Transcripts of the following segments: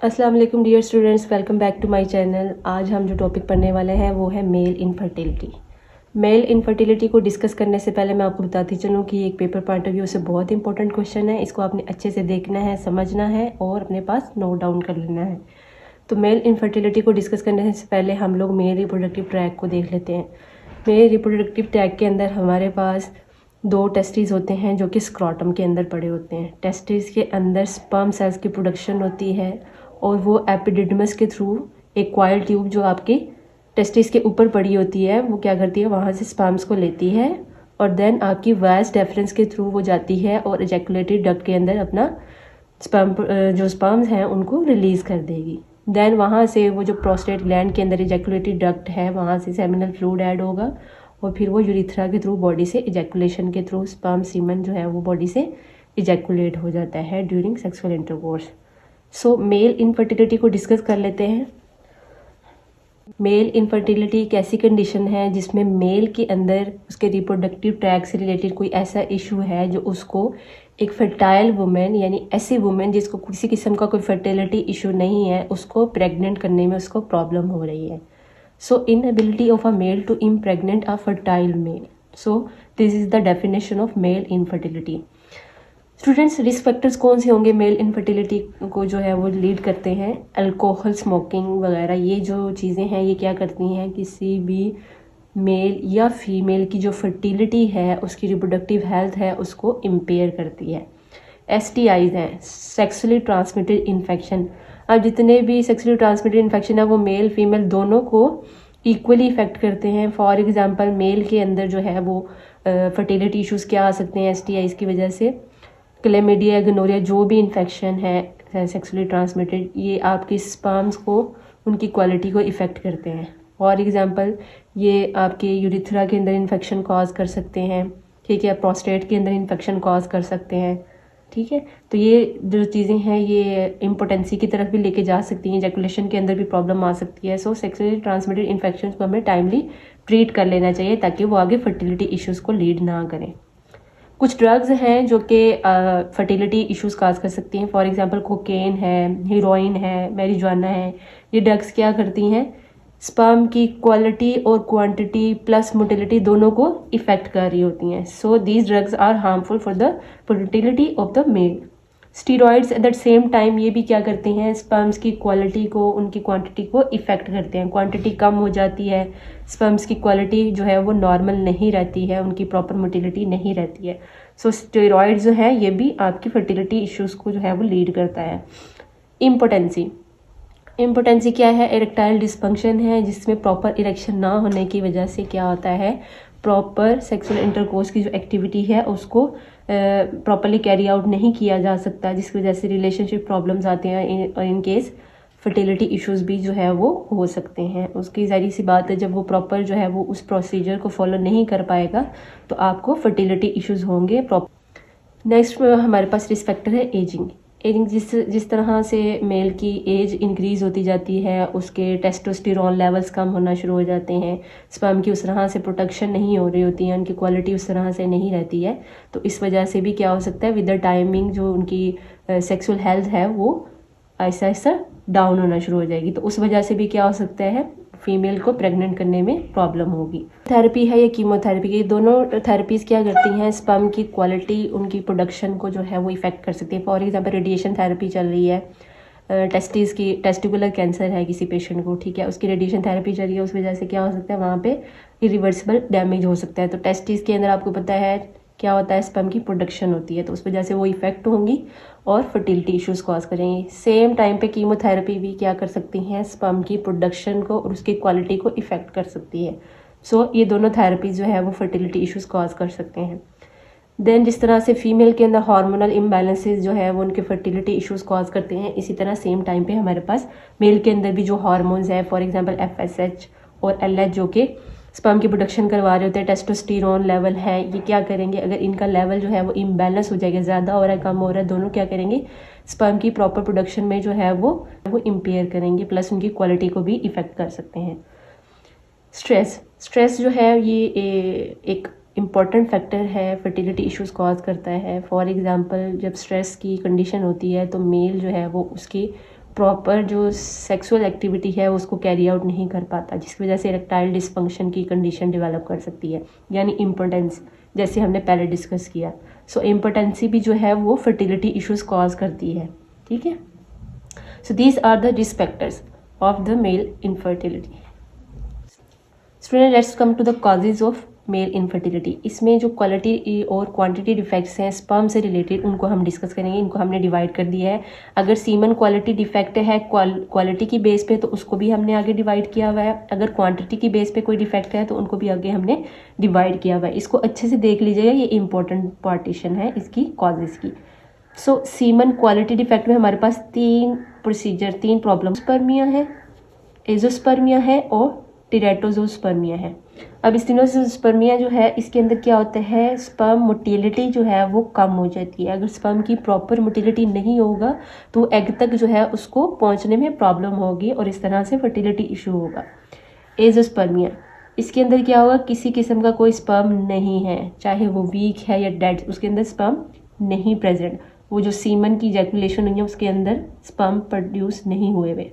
अस्सलाम वालेकुम dear students, welcome back to my channel. आज हम जो टॉपिक पढ़ने वाले हैं वो है मेल इनफर्टिलिटी। मेल इनफर्टिलिटी को डिस्कस करने से पहले मैं आपको बताती चलूँ कि एक पेपर पॉइंट ऑफ व्यू से बहुत इंपॉर्टेंट क्वेश्चन है। इसको आपने अच्छे से देखना है, समझना है और अपने पास नोट डाउन कर लेना है। तो मेल इनफर्टिलिटी को डिस्कस करने से पहले हम लोग मेल रिप्रोडक्टिव ट्रैक को देख लेते हैं। मेल रिप्रोडक्टिव ट्रैक के अंदर हमारे पास दो टेस्टिस होते हैं जो कि स्क्रॉटम के अंदर पड़े होते हैं। टेस्टिस के अंदर स्पर्म सेल्स की प्रोडक्शन होती है और वो एपिडिडमस के थ्रू एक कॉइल ट्यूब जो आपकी टेस्टिस के ऊपर पड़ी होती है वो क्या करती है, वहाँ से स्पर्म्स को लेती है और देन आपकी वास डेफरेंस के थ्रू वो जाती है और एजैकुलेटरी डक्ट के अंदर अपना जो स्पर्म्स हैं उनको रिलीज़ कर देगी। देन वहाँ से वो जो प्रोस्टेट ग्लैंड के अंदर एजैकुलेटरी डक्ट है वहाँ से सेमिनल फ्लूइड ऐड होगा और फिर वो यूरिथ्रा के थ्रू बॉडी से इजैकुलेशन के थ्रू स्पर्म सीमन जो है वो बॉडी से इजैकुलेट हो जाता है ड्यूरिंग सेक्सुअल इंटरकोर्स। सो मेल इनफर्टिलिटी को डिस्कस कर लेते हैं। मेल इनफर्टिलिटी एक ऐसी कंडीशन है जिसमें मेल के अंदर उसके रिप्रोडक्टिव ट्रैक से रिलेटेड कोई ऐसा इशू है जो उसको एक फर्टाइल वुमेन यानी ऐसी वुमेन जिसको किसी किस्म का कोई फर्टिलिटी इशू नहीं है उसको प्रेग्नेंट करने में उसको प्रॉब्लम हो रही है। So inability of a male to impregnate a fertile male. So this is the definition of male infertility. Students, risk factors कौन से होंगे मेल इनफर्टिलिटी को जो है वो लीड करते हैं? अल्कोहल, स्मोकिंग वगैरह, ये जो चीज़ें हैं ये क्या करती हैं, किसी भी मेल या फीमेल की जो फर्टिलिटी है उसकी रिप्रोडक्टिव हेल्थ है उसको इम्पेयर करती है। STIs हैं, सेक्सुअली ट्रांसमिटेड इन्फेक्शन। अब जितने भी सेक्सुअली ट्रांसमिटेड इन्फेक्शन है वो मेल फीमेल दोनों को इक्वली इफेक्ट करते हैं। फॉर एग्जांपल मेल के अंदर जो है वो फर्टिलिटी इश्यूज़ क्या आ सकते हैं STIs की वजह से? क्लेमिडिया, गनोरिया, जो भी इन्फेक्शन है सेक्सुअली ट्रांसमिटेड, ये आपके स्पर्म्स को, उनकी क्वालिटी को इफ़ेक्ट करते हैं। फॉर एग्जांपल ये आपके यूरिथ्रा के अंदर इन्फेक्शन कॉज कर सकते हैं, ठीक है, प्रोस्टेट के अंदर इन्फेक्शन कॉज कर सकते हैं, ठीक है। तो ये जो चीज़ें हैं ये इम्पोटेंसी की तरफ भी लेके जा सकती हैं, इजैकुलेशन के अंदर भी प्रॉब्लम आ सकती है। सो सेक्सुअली ट्रांसमिटेड इन्फेक्शन को हमें टाइमली ट्रीट कर लेना चाहिए ताकि वो आगे फर्टिलिटी इश्यूज़ को लीड ना करें। कुछ ड्रग्स हैं जो कि फर्टिलिटी इश्यूज काज कर सकती हैं। फॉर एग्जांपल कोकेन है, हीरोइन है, मैरिजुआना है। ये ड्रग्स क्या करती हैं, स्पर्म की क्वालिटी और क्वांटिटी प्लस मोटिलिटी दोनों को इफेक्ट कर रही होती हैं। So these drugs are harmful for the fertility of the male. Steroids at the same time ये भी क्या करते हैं, स्पर्म्स की क्वालिटी को, उनकी क्वांटिटी को इफेक्ट करते हैं। क्वांटिटी कम हो जाती है, स्पर्म्स की क्वालिटी जो है वो नॉर्मल नहीं रहती है, उनकी प्रॉपर मोटिलिटी नहीं रहती है। सो स्टेरॉइड जो है ये भी आपकी फर्टिलिटी इश्यूज़ को जो है वो लीड करता है। इम्पोटेंसी, इम्पोटेंसी क्या है? इरेक्टाइल डिस्फंक्शन है जिसमें प्रॉपर इरेक्शन ना होने की वजह से क्या होता है, प्रॉपर सेक्सुअल इंटरकोर्स की जो एक्टिविटी है उसको प्रॉपरली कैरी आउट नहीं किया जा सकता, जिसकी वजह से रिलेशनशिप प्रॉब्लम्स आते हैं और इन केस फर्टिलिटी इश्यूज़ भी जो है वो हो सकते हैं। उसकी ज़ाहिर सी बात है जब वो प्रॉपर जो है वो उस प्रोसीजर को फॉलो नहीं कर पाएगा तो आपको फर्टिलिटी इश्यूज़ होंगे। नेक्स्ट हमारे पास रिस्क फैक्टर है एजिंग। एजिंग जिस तरह से मेल की एज इंक्रीज़ होती जाती है उसके टेस्टोस्टेरोन लेवल्स कम होना शुरू हो जाते हैं, स्पर्म की उस तरह से प्रोटेक्शन नहीं हो रही होती है, उनकी क्वालिटी उस तरह से नहीं रहती है। तो इस वजह से भी क्या हो सकता है, विद द टाइमिंग जो उनकी सेक्सुअल हेल्थ है वो ऐसा ऐसा डाउन होना शुरू हो जाएगी। तो उस वजह से भी क्या हो सकता है, फीमेल को प्रेग्नेंट करने में प्रॉब्लम होगी। थेरेपी है या कीमोथेरेपी, ये दोनों थेरेपीज़ क्या करती हैं, स्पर्म की क्वालिटी, उनकी प्रोडक्शन को जो है वो इफेक्ट कर सकती है। फॉर एग्जांपल रेडिएशन थेरेपी चल रही है, टेस्टिकुलर कैंसर है किसी पेशेंट को, ठीक है, उसकी रेडिएशन थेरेपी चल रही है, उस वजह से क्या हो सकता है, वहाँ पे इरिवर्सिबल डैमेज हो सकता है। तो टेस्टिस के अंदर आपको पता है क्या होता है, स्पर्म की प्रोडक्शन होती है, तो उस वजह से वो इफेक्ट होंगी और फर्टिलिटी इश्यूज़ कॉज करेंगी। सेम टाइम पे कीमोथेरेपी भी क्या कर सकती हैं, स्पर्म की प्रोडक्शन को और उसकी क्वालिटी को इफेक्ट कर सकती है। सो ये दोनों थेरेपी जो है वो फर्टिलिटी इश्यूज़ कॉज कर सकते हैं। देन जिस तरह से फीमेल के अंदर हार्मोनल इम्बैलेंसेस जो है वो उनके फर्टिलिटी इश्यूज़ कॉज करते हैं, इसी तरह सेम टाइम पे हमारे पास मेल के अंदर भी जो हार्मोन्स है, फॉर एग्जांपल FSH और LH जो कि स्पर्म की प्रोडक्शन करवा रहे होते हैं, टेस्टोस्टेरोन लेवल है, ये क्या करेंगे, अगर इनका लेवल जो है वो इम्बैलेंस हो जाएगा, ज़्यादा हो रहा है कम हो रहा है, दोनों क्या करेंगे, स्पर्म की प्रॉपर प्रोडक्शन में जो है वो इम्पेयर करेंगे, प्लस उनकी क्वालिटी को भी इफेक्ट कर सकते हैं। स्ट्रेस जो है ये एक इम्पॉर्टेंट फैक्टर है, फर्टिलिटी इश्यूज़ कॉज करता है। फॉर एग्जांपल जब स्ट्रेस की कंडीशन होती है तो मेल जो है वो उसकी प्रॉपर जो सेक्सुअल एक्टिविटी है उसको कैरी आउट नहीं कर पाता, जिसकी वजह से इरेक्टाइल डिसफंक्शन की कंडीशन डेवलप कर सकती है, यानी इम्पोर्टेंस, जैसे हमने पहले डिस्कस किया। सो इम्पोर्टेंसी भी जो है वो फर्टिलिटी इश्यूज कॉज करती है, ठीक है। So these are the risk factors of the male infertility. Student, let's come to the causes of male infertility. इसमें जो क्वालिटी और क्वांटिटी डिफेक्ट्स हैं स्पर्म से रिलेटेड, उनको हम डिस्कस करेंगे। इनको हमने डिवाइड कर दिया है। अगर सीमन क्वालिटी डिफेक्ट है क्वालिटी की बेस पे, तो उसको भी हमने आगे डिवाइड किया हुआ है। अगर क्वांटिटी की बेस पे कोई डिफेक्ट है तो उनको भी आगे हमने डिवाइड किया हुआ है। इसको अच्छे से देख लीजिएगा, ये इंपॉर्टेंट पार्टीशन है इसकी कॉजेज की। सो सीमन क्वालिटी डिफेक्ट में हमारे पास तीन प्रॉब्लम, स्पर्मिया है, एजोस्पर्मिया है और टेरेटोजोस्पर्मिया है। अब इस तीनों स्पर्मिया जो है, इसके अंदर क्या होता है, स्पर्म मोटिलिटी जो है वो कम हो जाती है। अगर स्पर्म की प्रॉपर मोटिलिटी नहीं होगा तो एग तक जो है उसको पहुंचने में प्रॉब्लम होगी और इस तरह से फर्टिलिटी इशू होगा। एजोस्पर्मिया, इसके अंदर क्या होगा, किसी किस्म का कोई स्पर्म नहीं है, चाहे वो वीक है या डेड, उसके अंदर स्पर्म नहीं प्रेजेंट। वो जो सीमन की इजैकुलेशन हुई है उसके अंदर स्पर्म प्रोड्यूस नहीं हुए हुए।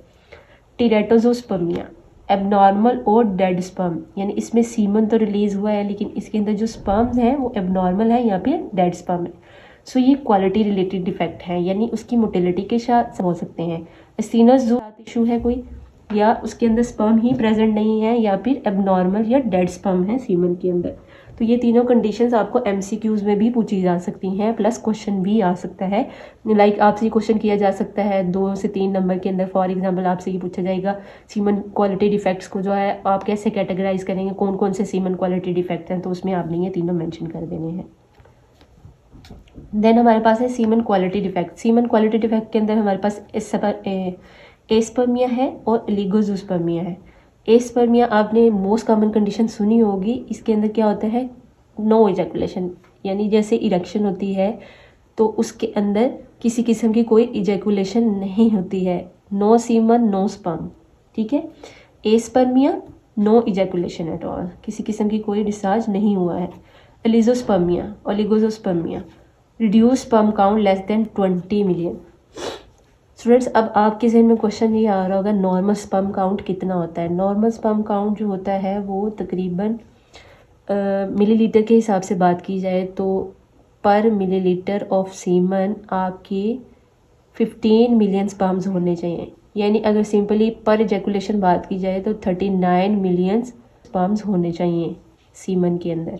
टेरेटोजोस्पर्मिया, एबनॉर्मल और डेड स्पर्म, यानी इसमें सीमन तो रिलीज हुआ है लेकिन इसके अंदर जो स्पर्म्स हैं वो एबनॉर्मल है या फिर डेड स्पर्म है। सो ये क्वालिटी रिलेटेड डिफेक्ट है, यानी उसकी मोटिलिटी के साथ हो सकते हैं। एस्टीनस जो इशू है कोई, या उसके अंदर स्पर्म ही प्रेजेंट नहीं है या फिर एबनॉर्मल या डेड स्पर्म है सीमन के अंदर। तो ये तीनों कंडीशंस आपको एमसीक्यूज में भी पूछी जा सकती हैं, प्लस क्वेश्चन भी आ सकता है। लाइक आपसे ये क्वेश्चन किया जा सकता है 2 से 3 नंबर के अंदर। फॉर एग्जांपल आपसे ये पूछा जाएगा सीमन क्वालिटी डिफेक्ट्स को जो है आप कैसे कैटेगराइज करेंगे, कौन कौन से सीमन क्वालिटी डिफेक्ट हैं, तो उसमें आपने ये तीनों मेंशन कर देने हैं। देन हमारे पास है semen quality defect. Semen quality defect के अंदर हमारे पास एस्पर्मिया है और ओलिगोजोस्पर्मिया है। एस्पर्मिया आपने मोस्ट कॉमन कंडीशन सुनी होगी। इसके अंदर क्या होता है, नो इजैकुलेशन, यानी जैसे इरेक्शन होती है तो उसके अंदर किसी किस्म की कोई इजैकुलेशन नहीं होती है। नो सीमन नो स्पर्म, ठीक है। एस्पर्मिया, नो इजैकुलेशन एट ऑल, किसी किस्म की कोई डिस्चार्ज नहीं हुआ है। ओलिगोजोस्पर्मिया, reduce sperm count less than 20 million. Students, अब आपके जहन में क्वेश्चन ये आ रहा होगा, नॉर्मल स्पर्म काउंट कितना होता है। नॉर्मल स्पर्म काउंट जो होता है वो तकरीबन मिलीलीटर के हिसाब से बात की जाए तो पर मिलीलीटर ऑफ सीमन आपके 15 मिलियन स्पर्म्स होने चाहिए। यानी अगर सिंपली पर इजैकुलेशन बात की जाए तो 39 मिलियन स्पर्म्स होने चाहिए सीमन के अंदर।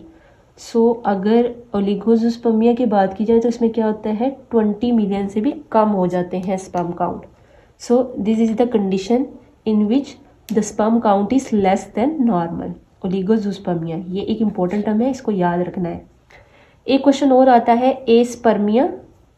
सो अगर ओलिगोजोस्पर्मिया की बात की जाए तो इसमें क्या होता है, 20 मिलियन से भी कम हो जाते हैं sperm count. So this is the condition in which the sperm count is less than normal. ओलिगोजोस्पर्मिया, ये एक इंपॉर्टेंट टर्म है, इसको याद रखना है। एक क्वेश्चन और आता है, एस्पर्मिया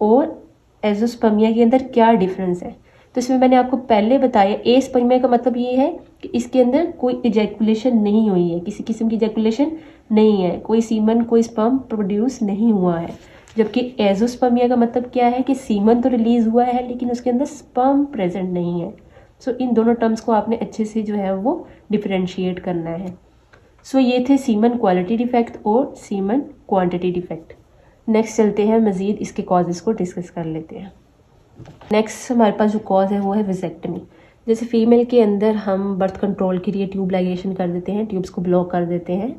और एजोस्पर्मिया के अंदर क्या डिफरेंस है। तो इसमें मैंने आपको पहले बताया, एस्पर्मिया का मतलब ये है कि इसके अंदर कोई इजैकुलेशन नहीं हुई है, किसी किस्म की इजैकुलेशन नहीं है, कोई सीमन कोई स्पर्म प्रोड्यूस नहीं हुआ है। जबकि एजोस्पर्मिया का मतलब क्या है कि सीमन तो रिलीज हुआ है लेकिन उसके अंदर स्पर्म प्रेजेंट नहीं है। सो इन दोनों टर्म्स को आपने अच्छे से जो है वो डिफरेंशिएट करना है। सो ये थे सीमन क्वालिटी डिफेक्ट और सीमन क्वांटिटी डिफेक्ट। नेक्स्ट चलते हैं, मज़ीद इसके कॉजेज़ को डिस्कस कर लेते हैं। नेक्स्ट हमारे पास जो कॉज है वो है विजेक्टमी। जैसे फीमेल के अंदर हम बर्थ कंट्रोल के लिए ट्यूब लाइगेशन कर देते हैं, ट्यूब्स को ब्लॉक कर देते हैं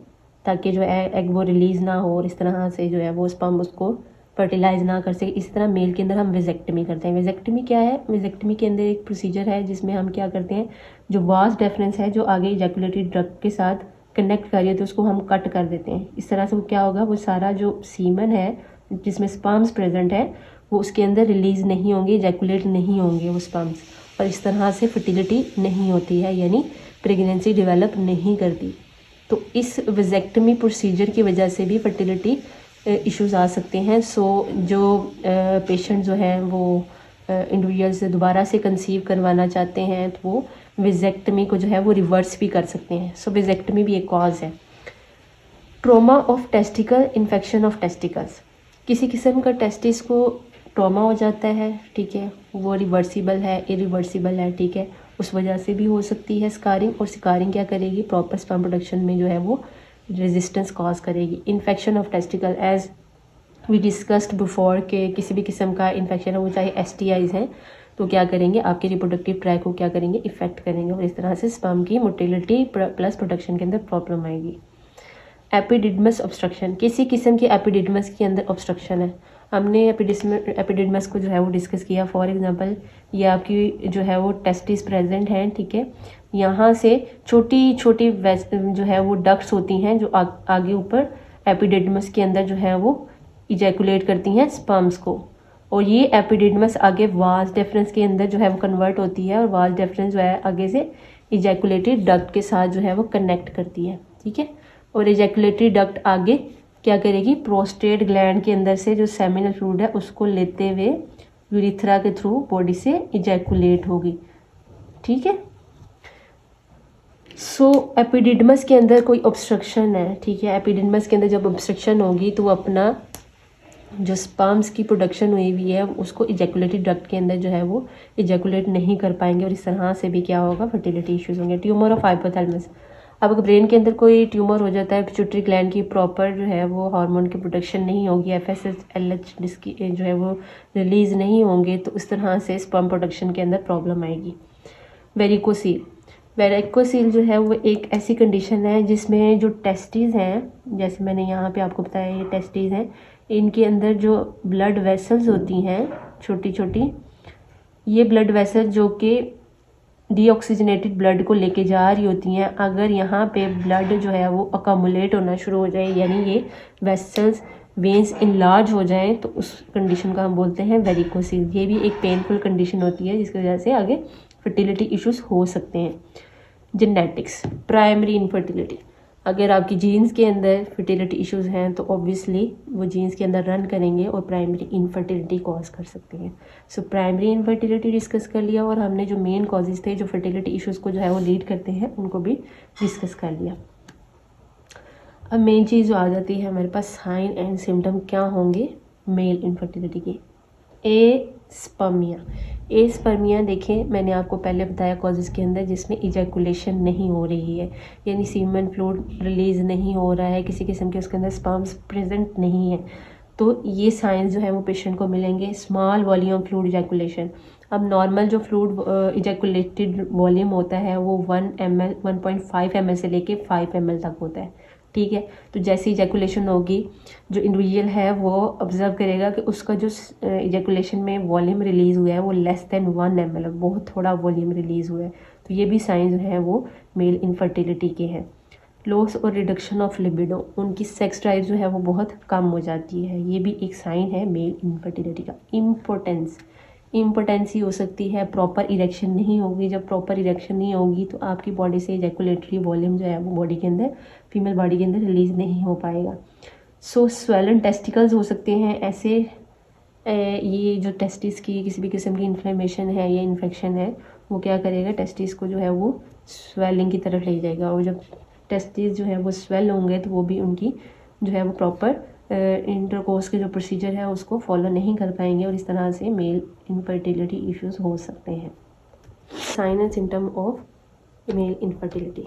ताकि जो है एग वो रिलीज़ ना हो और इस तरह से जो है वो स्पर्म उसको फर्टिलाइज ना कर सके। इस तरह मेल के अंदर हम विजेक्टमी करते हैं। विजेक्टमी क्या है, विजेक्टमी के अंदर एक प्रोसीजर है जिसमें हम क्या करते हैं, जो वास डेफरेंस है जो आगे इजैकुलेटरी ड्रग के साथ कनेक्ट कर रही है तो उसको हम कट कर देते हैं। इस तरह से वो क्या होगा, वो सारा जो सीमन है जिसमें स्पर्म्स प्रेजेंट है वो उसके अंदर रिलीज़ नहीं होंगे, इजैकुलेट नहीं होंगे वो स्पर्म्स, और इस तरह से फर्टिलिटी नहीं होती है, यानी प्रेगनेंसी डेवलप नहीं करती। तो इस विजेक्टमी प्रोसीजर की वजह से भी फर्टिलिटी इश्यूज आ सकते हैं। सो जो पेशेंट जो हैं वो इंडिविजुअल्स दोबारा से कंसीव करवाना चाहते हैं तो वो विजेक्टमी को जो है वो रिवर्स भी कर सकते हैं। सो विजेक्टमी भी एक कॉज है। Trauma of testicle, infection of testicles, किसी किस्म का टेस्टिस को ट्रॉमा हो जाता है, ठीक है, वो रिवर्सिबल है, इरिवर्सिबल है, ठीक है, उस वजह से भी हो सकती है स्कारिंग। और स्कारिंग क्या करेगी, प्रॉपर स्पर्म प्रोडक्शन में जो है वो रेजिस्टेंस कॉज करेगी। Infection of testicle, as we discussed before के किसी भी किस्म का इन्फेक्शन है वो चाहे STIs हैं तो क्या करेंगे, आपके रिप्रोडक्टिव ट्रैक को क्या करेंगे, इफेक्ट करेंगे, और इस तरह से स्पर्म की मोटिलिटी प्लस प्रोडक्शन के अंदर प्रॉब्लम आएगी। एपिडिडमस ऑब्स्ट्रक्शन, किसी किस्म की एपिडिडमस के अंदर ऑब्स्ट्रक्शन है, हमने एपिडिडमस को जो है वो डिस्कस किया। फॉर एग्जांपल ये आपकी जो है वो टेस्टिस प्रेजेंट हैं, ठीक है, यहाँ से छोटी छोटी जो है वो डक्ट्स होती हैं जो आगे ऊपर एपिडिडमस के अंदर जो है वो इजैकुलेट करती हैं स्पर्म्स को, और ये एपिडिडमस आगे वाज डेफरेंस के अंदर जो है वो कन्वर्ट होती है, और वाज डेफरेंस जो है आगे से इजैकुलेटरी डक्ट के साथ जो है वो कनेक्ट करती है, ठीक है। और इजैकुलेटरी डक्ट आगे क्या करेगी, प्रोस्टेट ग्लैंड के अंदर से जो सेमिनल फ्लूइड है उसको लेते हुए यूरिथ्रा के थ्रू बॉडी से इजैकुलेट होगी, ठीक है। सो एपिडिडमस के अंदर कोई ऑब्स्ट्रक्शन है, ठीक है, एपिडिडमस के अंदर जब ऑब्स्ट्रक्शन होगी तो वो अपना जो स्पर्म्स की प्रोडक्शन हुई हुई है उसको इजैकुलेटरी डक्ट के अंदर जो है वो इजैकुलेट नहीं कर पाएंगे, और इस तरह से भी क्या होगा, फर्टिलिटी इश्यूज होंगे। ट्यूमर ऑफ हाइपोथैलेमस, अब अगर ब्रेन के अंदर कोई ट्यूमर हो जाता है, पिट्यूटरी ग्लैंड की प्रॉपर जो है वो हार्मोन की प्रोडक्शन नहीं होगी, FSH LH जिसकी जो है वो रिलीज़ नहीं होंगे, तो इस तरह से स्पर्म प्रोडक्शन के अंदर प्रॉब्लम आएगी। वेरिकोसील, वेरिकोसील जो है वो एक ऐसी कंडीशन है जिसमें जो टेस्टिस हैं, जैसे मैंने यहाँ पे आपको बताया ये टेस्टिस हैं, इनके अंदर जो ब्लड वेसल्स होती हैं छोटी छोटी, ये ब्लड वेसल जो कि डीऑक्सीजनेटेड ब्लड को लेके जा रही होती हैं, अगर यहाँ पे ब्लड जो है वो अकामुलेट होना शुरू हो जाए, यानी ये वेसल्स वेन्स इनलार्ज हो जाएं, तो उस कंडीशन का हम बोलते हैं वेरिकोसील। ये भी एक पेनफुल कंडीशन होती है जिसकी वजह से आगे फर्टिलिटी इश्यूज हो सकते हैं। जेनेटिक्स, प्राइमरी इनफर्टिलिटी, अगर आपकी जीन्स के अंदर फर्टिलिटी इश्यूज हैं तो ऑब्वियसली वो जीन्स के अंदर रन करेंगे और प्राइमरी इनफर्टिलिटी कॉज कर सकते हैं। सो प्राइमरी इनफर्टिलिटी डिस्कस कर लिया, और हमने जो मेन कॉजेज थे जो फर्टिलिटी इश्यूज को जो है वो लीड करते हैं उनको भी डिस्कस कर लिया। अब मेन चीज़ जो आ जाती है हमारे पास, साइन एंड सिम्टम क्या होंगे मेल इनफर्टिलिटी के। एस्पर्मिया देखें, मैंने आपको पहले बताया कॉजेज़ के अंदर जिसमें इजैकुलेशन नहीं हो रही है, यानी सीमन फ्लूइड रिलीज़ नहीं हो रहा है, किसी किस्म के उसके अंदर स्पर्म्स प्रेजेंट नहीं है, तो ये साइंस जो है वो पेशेंट को मिलेंगे। स्मॉल वॉल्यूम फ्लूइड इजैकुलेशन, अब नॉर्मल जो फ्लूइड इजैकुलेटेड वॉल्यूम होता है वो 1 ml 1.5 ml से लेके 5 ml तक होता है, ठीक है। तो जैसी इजैकुलेशन होगी जो इंडिविजुअल है वो ऑब्जर्व करेगा कि उसका जो इजैकुलेशन में वॉल्यूम रिलीज़ हुआ है वो लेस देन 1 ml, बहुत थोड़ा वॉल्यूम रिलीज़ हुआ है, तो ये भी साइन जो है वो मेल इनफर्टिलिटी के हैं। लॉस और रिडक्शन ऑफ लिबिडो, उनकी सेक्स ड्राइव जो है वो बहुत कम हो जाती है, ये भी एक साइन है मेल इनफर्टिलिटी का। इम्पोटेंसी हो सकती है, प्रॉपर इरेक्शन नहीं होगी, जब प्रॉपर इरेक्शन नहीं होगी तो आपकी बॉडी से इजैकुलेटरी वॉल्यूम जो है वो बॉडी के अंदर, फीमेल बॉडी के अंदर रिलीज़ नहीं हो पाएगा। सो स्वेलन टेस्टिकल्स हो सकते हैं ऐसे, ये जो टेस्टिस की किसी भी किस्म की इन्फ्लेमेशन है या इन्फेक्शन है वो क्या करेगा, टेस्टिस को जो है वो स्वेलिंग की तरफ ले जाएगा, और जब टेस्टिस जो है वो स्वेल होंगे तो वो भी उनकी जो है वो प्रॉपर इंटरकोर्स के जो प्रोसीजर है उसको फॉलो नहीं कर पाएंगे, और इस तरह से मेल इनफर्टिलिटी इश्यूज हो सकते हैं। Sign and symptom of male infertility.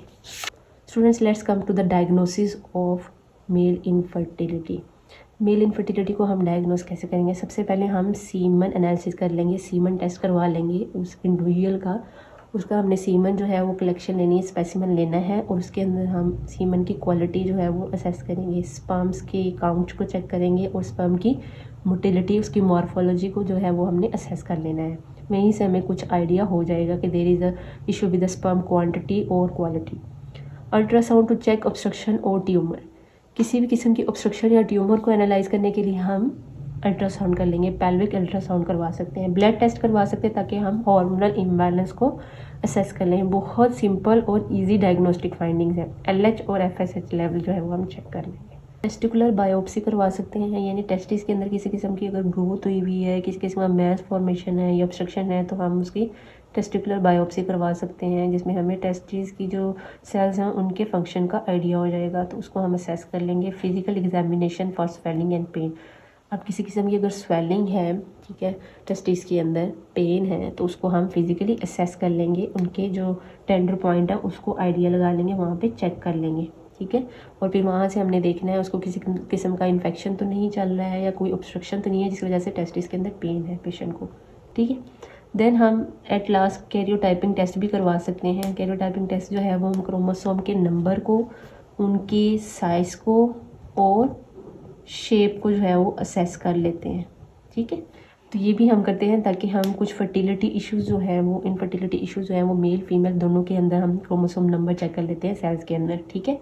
Students, let's come to the diagnosis of male infertility. Male infertility को हम डायग्नोस कैसे करेंगे, सबसे पहले हम सीमन एनालिसिस कर लेंगे, सीमन टेस्ट करवा लेंगे उस इंडिविजुअल का, उसका हमने सीमन जो है वो कलेक्शन लेनी है, स्पेसिमन लेना है, और उसके अंदर हम सीमन की क्वालिटी जो है वो असेस करेंगे, स्पर्म्स के काउंट को चेक करेंगे, और स्पर्म की मोटिलिटी, उसकी मॉर्फोलॉजी को जो है वो हमने असेस कर लेना है। वहीं से हमें कुछ आइडिया हो जाएगा कि there is a issue with the sperm quantity और क्वालिटी। अल्ट्रासाउंड टू चेक ऑब्स्ट्रक्शन और ट्यूमर, किसी भी किस्म की ऑब्स्ट्रक्शन या ट्यूमर को एनालाइज करने के लिए हम अल्ट्रासाउंड कर लेंगे, पेल्विक अल्ट्रासाउंड करवा सकते हैं, ब्लड टेस्ट करवा सकते हैं ताकि हम हार्मोनल इम्बैलेंस को असेस कर लें। बहुत सिंपल और इजी डायग्नोस्टिक फाइंडिंग्स है। LH और FSH लेवल जो है वो हम चेक कर लेंगे। टेस्टिकुलर बायोप्सी करवा सकते हैं, यानी टेस्टिस के अंदर किसी किस्म की अगर ग्रोथ हुई हुई है, किसी किस्म का मैस फॉर्मेशन है या ऑब्स्ट्रक्शन है, तो हम उसकी टेस्टिकुलर बायोप्सी करवा सकते हैं, जिसमें हमें टेस्टिस की जो सेल्स हैं उनके फंक्शन का आइडिया हो जाएगा, तो उसको हम असेस कर लेंगे। Physical examination for swelling and pain, अब किसी किस्म की अगर स्वेलिंग है, ठीक है, टेस्टिस के अंदर पेन है, तो उसको हम फिजिकली असेस कर लेंगे, उनके जो टेंडर पॉइंट है उसको आइडिया लगा लेंगे, वहाँ पे चेक कर लेंगे, ठीक है। और फिर वहाँ से हमने देखना है उसको किसी किस्म का इन्फेक्शन तो नहीं चल रहा है या कोई ऑब्स्ट्रक्शन तो नहीं है जिसकी वजह से टेस्टिस के अंदर पेन है पेशेंट को, ठीक है। देन हम एट लास्ट कैरियोटाइपिंग टेस्ट भी करवा सकते हैं। कैरियोटाइपिंग टेस्ट जो है वो हम क्रोमोसोम के नंबर को, उनके साइज़ को और शेप को जो है वो असेस कर लेते हैं। ठीक है, तो ये भी हम करते हैं ताकि हम कुछ फर्टिलिटी इश्यूज़ जो है वो, इनफर्टिलिटी इश्यूज़ जो है वो मेल फीमेल दोनों के अंदर हम क्रोमोसोम नंबर चेक कर लेते हैं सेल्स के अंदर। ठीक है,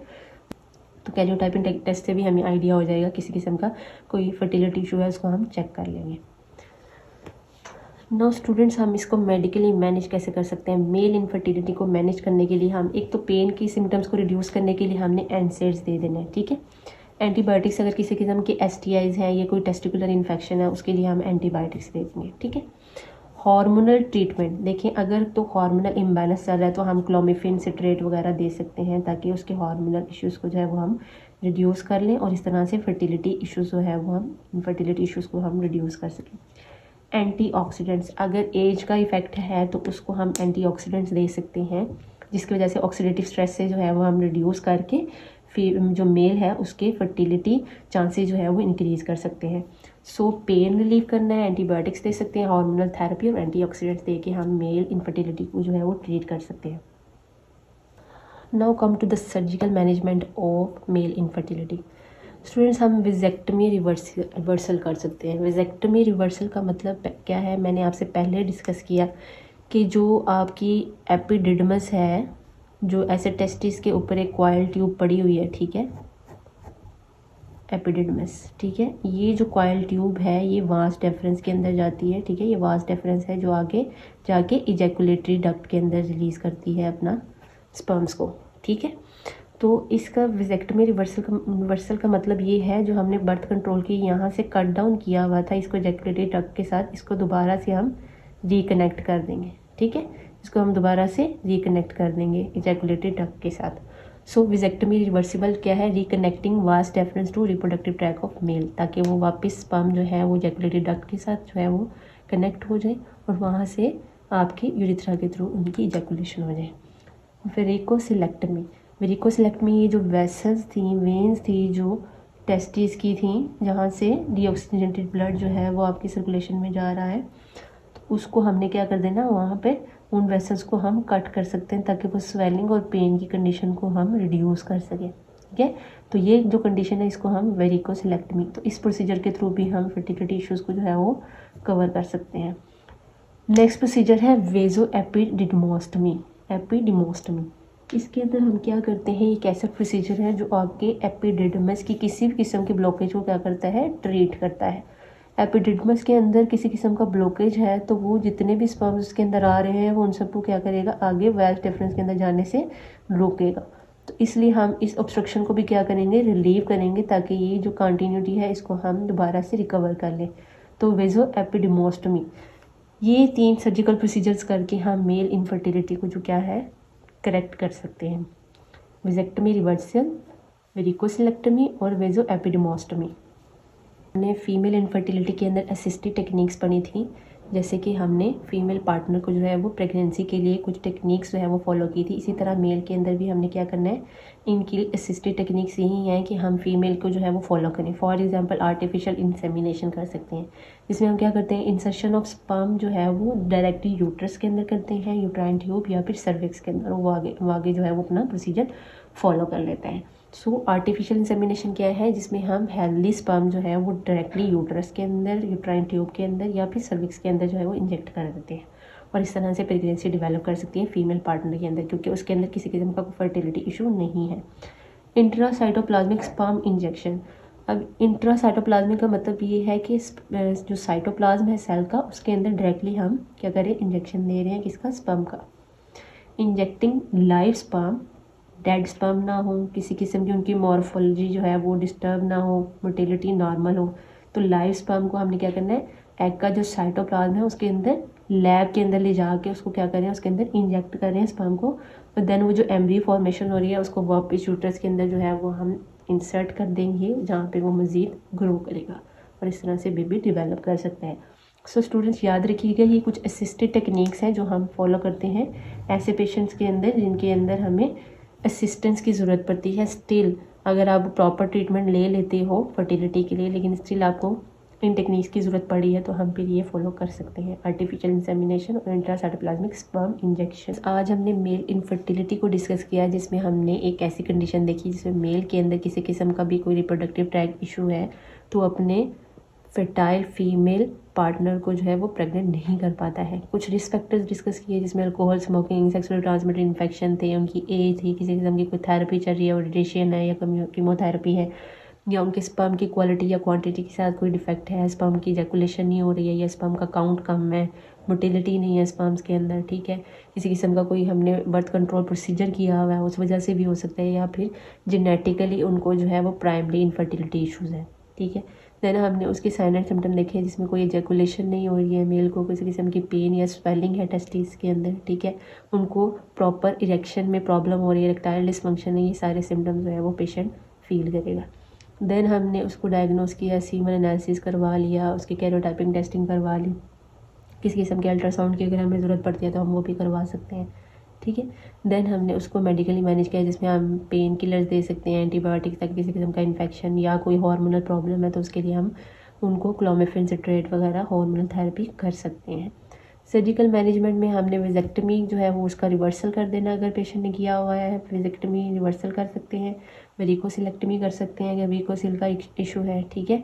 तो कैरियोटाइपिंग टेस्ट से भी हमें आइडिया हो जाएगा किसी किस्म का कोई फर्टिलिटी इशू है उसको हम चेक कर लेंगे। नो स्टूडेंट्स, हम इसको मेडिकली मैनेज कैसे कर सकते हैं। मेल इनफर्टिलिटी को मैनेज करने के लिए हम एक तो पेन की सिम्टम्स को रिड्यूस करने के लिए हमने एनसेड्स दे देने हैं। ठीक है, एंटीबायोटिक्स अगर किसी किस्म के STIs हैं या कोई टेस्टिकुलर इन्फेक्शन है उसके लिए हम एंटीबायोटिक्स दे देंगे। ठीक है, हार्मोनल ट्रीटमेंट देखें, अगर तो हार्मोनल इम्बैलेंस चल रहा है तो हम क्लोमिफेन सिट्रेट वगैरह दे सकते हैं ताकि उसके हार्मोनल इश्यूज़ को जो है वो हम रिड्यूस कर लें और इस तरह से फर्टिलिटी इश्यूज़ जो है वो हम इनफर्टिलिटी इश्यूज़ को हम रिड्यूस कर सकें। एंटीऑक्सीडेंट्स, अगर एज का इफ़ेक्ट है तो उसको हम एंटीऑक्सीडेंट्स दे सकते हैं जिसकी वजह से ऑक्सीडेटिव स्ट्रेस से जो है वो हम रिड्यूस करके फिर जो मेल है उसके फर्टिलिटी चांसेस जो है वो इंक्रीज़ कर सकते हैं। सो पेन रिलीव करना है, एंटीबायोटिक्स दे सकते हैं, हार्मोनल थेरेपी और एंटीऑक्सीडेंट्स दे के हम मेल इनफर्टिलिटी को जो है वो ट्रीट कर सकते हैं। Now come to the surgical management of male infertility. Students, हम विजेक्टमी रिवर्सल कर सकते हैं। विजेक्टमी रिवर्सल का मतलब क्या है, मैंने आपसे पहले डिस्कस किया कि जो आपकी एपिडिडमस है, जो ऐसे टेस्टिस के ऊपर एक कॉइल ट्यूब पड़ी हुई है, ठीक है, एपिडिडमस, ठीक है, ये जो कॉइल ट्यूब है ये वास डेफरेंस के अंदर जाती है। ठीक है, ये वास डेफरेंस है जो आगे जाके इजैकुलेटरी डक्ट के अंदर रिलीज़ करती है अपना स्पर्म्स को। ठीक है, तो इसका विजेक्टमी रिवर्सल का मतलब ये है जो हमने बर्थ कंट्रोल की यहाँ से कट डाउन किया हुआ था इसको इजैकुलेटरी डक्ट के साथ, इसको दोबारा से हम रिकनेक्ट कर देंगे। ठीक है, इसको हम दोबारा से रिकनेक्ट कर देंगे इजैकुलेटरी डक्ट के साथ। सो विजेक्टमी रिवर्सिबल क्या है, reconnecting vas deferens to reproductive tract of male, ताकि वो वापस स्पर्म जो है वो इजैकुलेटरी डक्ट के साथ जो है वो कनेक्ट हो जाए और वहाँ से आपकी यूरिथ्रा के थ्रू उनकी इजैकुलेशन हो जाए। वेरिकोसिलेक्टमी, वेरिकोसिलेक्टमी ये जो वेसल्स थी, वेन्स थी जो टेस्टिस की थी जहाँ से डीऑक्सीजनेटेड ब्लड जो है वो आपकी सर्कुलेशन में जा रहा है, तो उसको हमने क्या कर देना, वहाँ पे उन वेसल्स को हम कट कर सकते हैं ताकि वो स्वेलिंग और पेन की कंडीशन को हम रिड्यूस कर सकें। ठीक है, तो ये जो कंडीशन है इसको हम वेरिकोसिलेक्टमी, तो इस प्रोसीजर के थ्रू भी हम फर्टिलिटी इश्यूज़ को जो है वो कवर कर सकते हैं। नेक्स्ट प्रोसीजर है वेजो एपिडिडमोस्टमी। एपिडिमोस्टमी, इसके अंदर हम क्या करते हैं, एक ऐसा प्रोसीजर है जो आपके एपिडिडमस की किसी भी किस्म के ब्लॉकेज को क्या करता है, ट्रीट करता है। एपिडिडमस के अंदर किसी किस्म का ब्लॉकेज है तो वो जितने भी स्पर्म्स उसके अंदर आ रहे हैं वो उन सबको क्या करेगा, आगे वास डेफरेंस के अंदर जाने से रोकेगा। तो इसलिए हम इस ऑब्स्ट्रक्शन को भी क्या करेंगे, रिलीव करेंगे ताकि ये जो कंटिन्यूटी है इसको हम दोबारा से रिकवर कर लें। तो वेजो एपिडिमोस्टमी, ये 3 सर्जिकल प्रोसीजर्स करके हम मेल इनफर्टिलिटी को जो क्या है करेक्ट कर सकते हैं। विजेक्टमी रिवर्सल, वेरिकोसिलेक्टमी और वेजो एपिडिमोस्टमी। हमने फीमेल इनफर्टिलिटी के अंदर असिस्टेड टेक्निक्स पढ़ी थी, जैसे कि हमने फीमेल पार्टनर को जो है वो प्रेगनेंसी के लिए कुछ टेक्निक्स जो है वो फॉलो की थी। इसी तरह मेल के अंदर भी हमने क्या करना है, इनकी असिस्टेड टेक्निक्स यही हैं कि हम फीमेल को जो है वो फॉलो करें। फॉर एग्जांपल आर्टिफिशियल इंसेमिनेशन कर सकते हैं, जिसमें हम क्या करते हैं, इंसर्शन ऑफ स्पर्म जो है वो डायरेक्टली यूट्रस के अंदर करते हैं, यूट्राइन ट्यूब या फिर सर्विक्स के अंदर, वो आगे जो है वो अपना प्रोसीजर फॉलो कर लेते हैं। सो आर्टिफिशियल इंसेमिनेशन क्या है, जिसमें हम हेल्दी स्पर्म जो है वो डायरेक्टली यूट्रस के अंदर, यूट्राइन ट्यूब के अंदर या फिर सर्विक्स के अंदर जो है वो इंजेक्ट कर देते हैं और इस तरह से प्रेगनेंसी डेवलप कर सकती है फीमेल पार्टनर के अंदर, क्योंकि उसके अंदर किसी किस्म का फर्टिलिटी इशू नहीं है। इंट्रासाइटोप्लाज्मिक स्पर्म इंजेक्शन, अब इंट्रासाइटोप्लाज्मिक का मतलब ये है कि जो साइटोप्लाज्म है सेल का उसके अंदर डायरेक्टली हम क्या करें, इंजेक्शन दे रहे हैं किसका, स्पर्म का। Injecting live sperm, dead sperm ना हो, किसी किस्म की उनकी मॉर्फोलॉजी जो है वो डिस्टर्ब ना हो, मोटिलिटी नॉर्मल हो, तो लाइव स्पर्म को हमने क्या करना है, एग का जो साइटोप्लाज्म है उसके अंदर लैब के अंदर ले जाके उसको क्या करें, उसके अंदर इंजेक्ट कर रहे हैं स्पर्म को, और देन वो जो एम्ब्रियो फॉर्मेशन हो रही है उसको वापस यूट्रस के अंदर जो है वो हम इंसर्ट कर देंगे जहाँ पे वो मज़ीद ग्रो करेगा और इस तरह से बेबी डेवलप कर सकता है। सो स्टूडेंट्स याद रखिएगा, ये कुछ असिस्टेड टेक्निक्स हैं जो हम फॉलो करते हैं ऐसे पेशेंट्स के अंदर जिनके अंदर हमें असिस्टेंस की ज़रूरत पड़ती है। स्टिल अगर आप प्रॉपर ट्रीटमेंट ले लेते हो फर्टिलिटी के लिए, लेकिन स्टिल आपको इन टेक्निक्स की ज़रूरत पड़ी है तो हम फिर ये फॉलो कर सकते हैं, आर्टिफिशियल इंसेमिनेशन और इंट्रासाइटोप्लाज्मिक स्पर्म इंजेक्शन। आज हमने मेल इनफर्टिलिटी को डिस्कस किया, जिसमें हमने एक ऐसी कंडीशन देखी जिसमें मेल के अंदर किसी किस्म का भी कोई रिप्रोडक्टिव ट्रैक्ट इशू है तो अपने फर्टाइल फीमेल पार्टनर को जो है वो प्रेग्नेंट नहीं कर पाता है। कुछ रिस्क फैक्टर्स डिस्कस किए जिसमें alcohol, smoking, sexual transmitted infection थे, उनकी एज थी, किसी किस्म की कोई थेरेपी चल रही है, रेडिएशन है या कीमोथेरेपी है, या उनके स्पर्म की क्वालिटी या क्वांटिटी के साथ कोई डिफेक्ट है, स्पर्म की इजैकुलेशन नहीं हो रही है या स्पर्म का काउंट कम है, मोटिलिटी नहीं है स्पर्म्स के अंदर, ठीक है, किसी किस्म का कोई हमने बर्थ कंट्रोल प्रोसीजर किया हुआ है उस वजह से भी हो सकता है, या फिर जेनेटिकली उनको जो है वो प्राइमरी इनफर्टिलिटी इशूज़ है, ठीक है। देन हमने उसके साइन एंड सिम्टम देखे जिसमें कोई इजैकुलेशन नहीं हो रही है, मेल को किसी किस्म की पेन या स्वेलिंग है टेस्टिस के अंदर, ठीक है, उनको प्रॉपर इरेक्शन में प्रॉब्लम हो रही है, इरेक्टाइल डिसफंक्शन है, ये सारे सिम्टम्स जो है वो पेशेंट फील करेगा। देन हमने उसको डायग्नोस किया, सीमन एनालिसिस करवा लिया, उसकी कैरोटाइपिंग टेस्टिंग करवा ली, किसी किस्म के अल्ट्रासाउंड की अगर हमें ज़रूरत पड़ती है तो हम वो भी करवा सकते हैं, ठीक है। देन हमने उसको मेडिकली मैनेज किया जिसमें हम पेन किलर्स दे सकते हैं, एंटीबायोटिक्स, ताकि किसी किस्म का इन्फेक्शन या कोई हार्मोनल प्रॉब्लम है तो उसके लिए हम उनको क्लोमिफेन सिट्रेट वगैरह हार्मोनल थेरेपी कर सकते हैं। सर्जिकल मैनेजमेंट में हमने विजेक्टमी जो है वो उसका रिवर्सल कर देना, अगर पेशेंट ने किया हुआ है विजेक्टमी रिवर्सल कर सकते हैं, वेरिकोसिलेक्टमी कर सकते हैं अगर वेरिकोसिल का इशू है, ठीक है।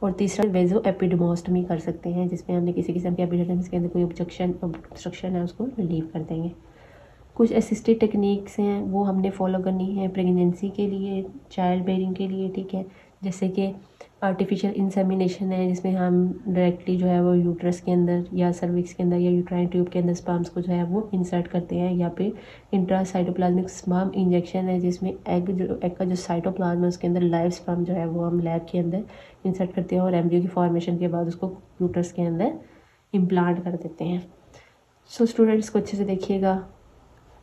और तीसरा वेजो एपिडमोस्टमी कर सकते हैं जिसमें हमने किसी किस्म के एपिडर्मिस के अंदर कोई ऑब्स्ट्रक्शन है उसको रिलीव कर देंगे। कुछ असिस्टेड टेक्निक्स हैं वो हमने फॉलो करनी है प्रेगनेंसी के लिए, चाइल्ड बेयरिंग के लिए, ठीक है, जैसे कि आर्टिफिशियल इंसेमिनेशन है जिसमें हम डायरेक्टली जो है वो यूट्रस के अंदर या सर्विक्स के अंदर या यूट्राइन ट्यूब के अंदर स्पर्म्स को जो है वो इंसर्ट करते हैं, या फिर इंट्रासाइटोप्लाज्मिक स्पर्म इंजेक्शन है जिसमें एग का जो साइटोप्लाज्म है उसके अंदर लाइव स्पर्म जो है वो हम लैब के अंदर इंसर्ट करते हैं और एम्ब्रियो की फॉर्मेशन के बाद उसको यूट्रस के अंदर इम्प्लांट कर देते हैं। सो स्टूडेंट्स को अच्छे से देखिएगा,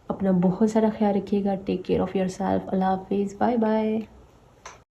अपना बहुत सारा ख्याल रखिएगा, take care of your self, अल्लाह हाफिज़, बाय बाय।